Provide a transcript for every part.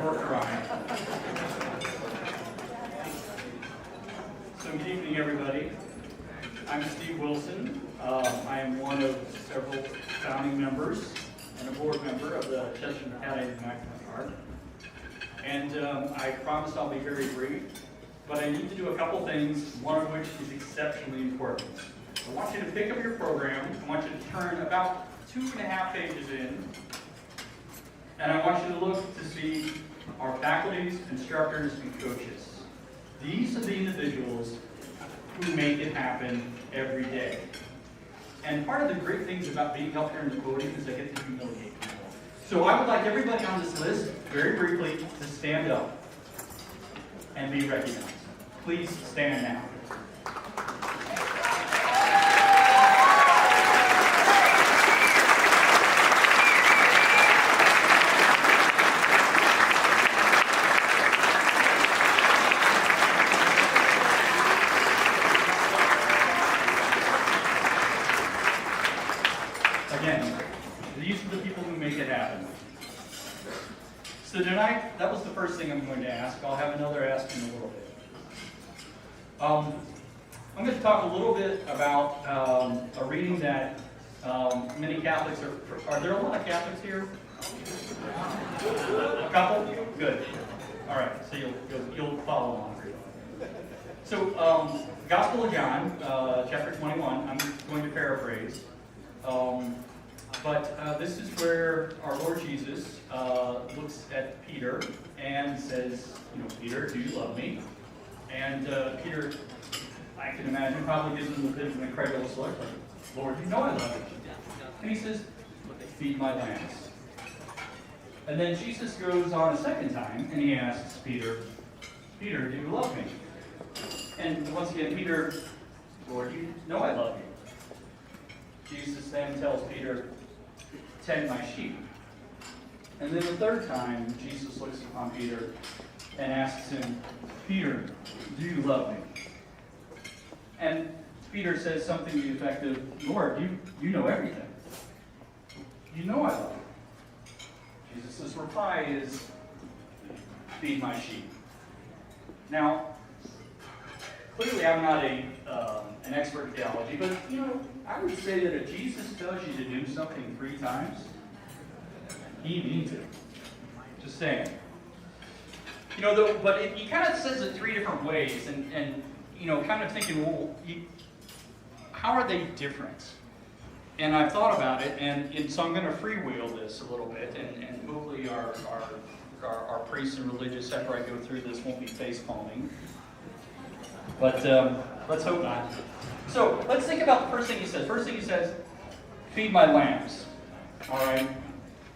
or crying. So good evening, everybody. I'm Steve Wilson. I am one of several founding members and a board member of the Chesterton Academy of Maximum Art. And I promise I'll be very brief, but I need to do a couple things, one of which is exceptionally important. I want you to pick up your program. I want you to turn about 2.5 pages in, and I want you to look to see our faculties, instructors, and coaches. These are the individuals who make it happen every day. And part of the great things about being up here in the podium is I get to humiliate people. So I would like everybody on this list, very briefly, to stand up and be recognized. Please stand now. Again, these are the people who make it happen. So tonight, that was the first thing I'm going to ask. I'll have another ask in a little bit. I'm going to talk a little bit about a reading that many Catholics are there a lot of Catholics here? A couple? Good. All right, so you'll follow along. So, Gospel of John, chapter 21, I'm going to paraphrase. But this is where our Lord Jesus looks at Peter and says, Peter, do you love me? And Peter, I can imagine, probably gives him a bit of an incredulous look, like, Lord, you know I love you. And he says, feed my lambs. And then Jesus goes on a second time, and he asks Peter, Peter, do you love me? And once again, Peter, Lord, you know I love you. Jesus then tells Peter, tend my sheep. And then the third time, Jesus looks upon Peter and asks him, Peter, do you love me? And Peter says something to the effect of, Lord, you know everything. You know I love you. Jesus' reply is, feed my sheep. Now, clearly I'm not an expert in theology, but I would say that if Jesus tells you to do something 3 times, he means it. Just saying. But he kind of says it 3 different ways, and kind of thinking, well, how are they different? And I've thought about it, and so I'm going to freewheel this a little bit, and hopefully our priests and religious, after I go through this, won't be face palming. But let's hope not. So let's think about the first thing he says. First thing he says, feed my lambs. All right?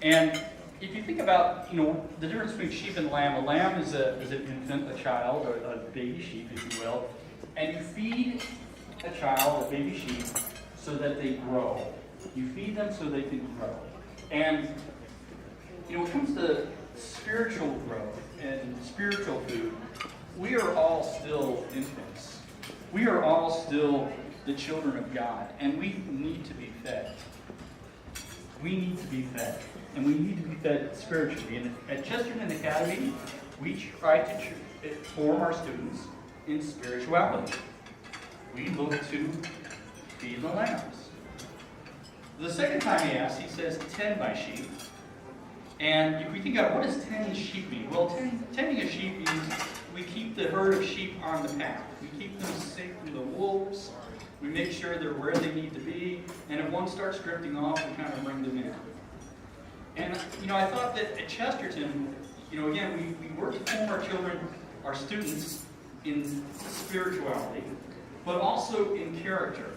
And if you think about, the difference between sheep and lamb, a lamb is an infant, a child, or a baby sheep, if you will. And you feed a child, a baby sheep, so that they grow. You feed them so they can grow. And, when it comes to spiritual growth and spiritual food, we are all still infants. We are all still the children of God, and we need to be fed. We need to be fed, and we need to be fed spiritually. And at Chesterton Academy, we try to form our students in spirituality. We look to feed the lambs. The second time he asks, he says, tend my sheep. And if we think about what does tend sheep mean? Well, tending a sheep means we keep the herd of sheep on the path. We keep them safe from the wolves. We make sure they're where they need to be. And if one starts drifting off, we kind of bring them in. And, I thought that at Chesterton, again, we work to form our children, our students, in spirituality, but also in character.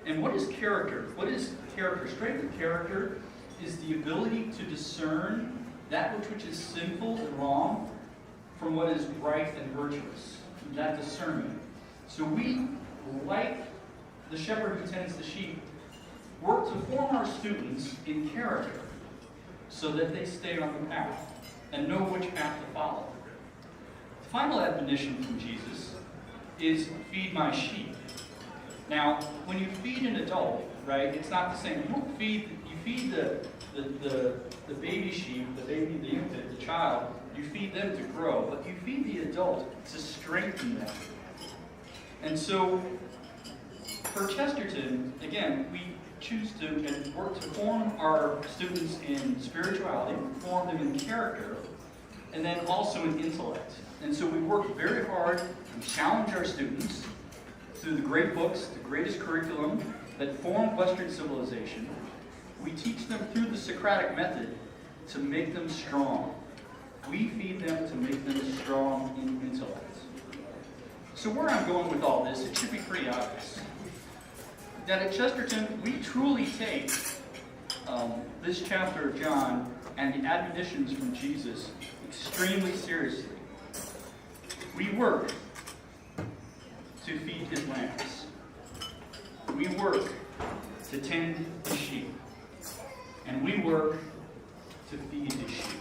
And what is character? What is character? Strength of character is the ability to discern that which is sinful and wrong from what is right and virtuous. That discernment. So we, like the shepherd who tends the sheep, work to form our students in character so that they stay on the path and know which path to follow. The final admonition from Jesus is feed my sheep. Now, when you feed an adult, right, it's not the same. You feed the baby sheep, the infant, the child, you feed them to grow, but you feed the adult to strengthen them. And so, for Chesterton, again, we choose to and work to form our students in spirituality, form them in character, and then also in intellect. And so we work very hard to challenge our students through the great books, the greatest curriculum that formed Western civilization. We teach them through the Socratic method to make them strong. We feed them to make them strong in intellect. So where I'm going with all this, it should be pretty obvious. That at Chesterton, we truly take this chapter of John and the admonitions from Jesus extremely seriously. We work to feed his lambs. We work to tend the sheep. And we work to feed the sheep.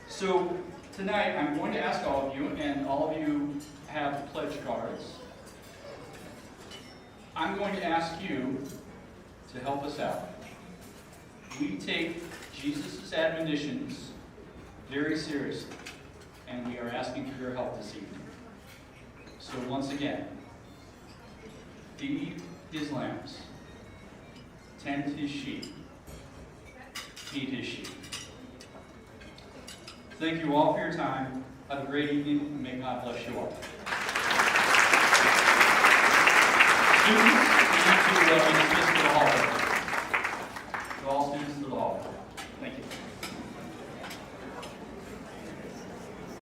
So tonight I'm going to ask all of you, and all of you have pledge cards. I'm going to ask you to help us out. We take Jesus' admonitions very seriously, and we are asking for your help this evening. So once again, feed his lambs, tend his sheep, feed his sheep. Thank you all for your time. Have a great evening, and may God bless you all. Students, we need to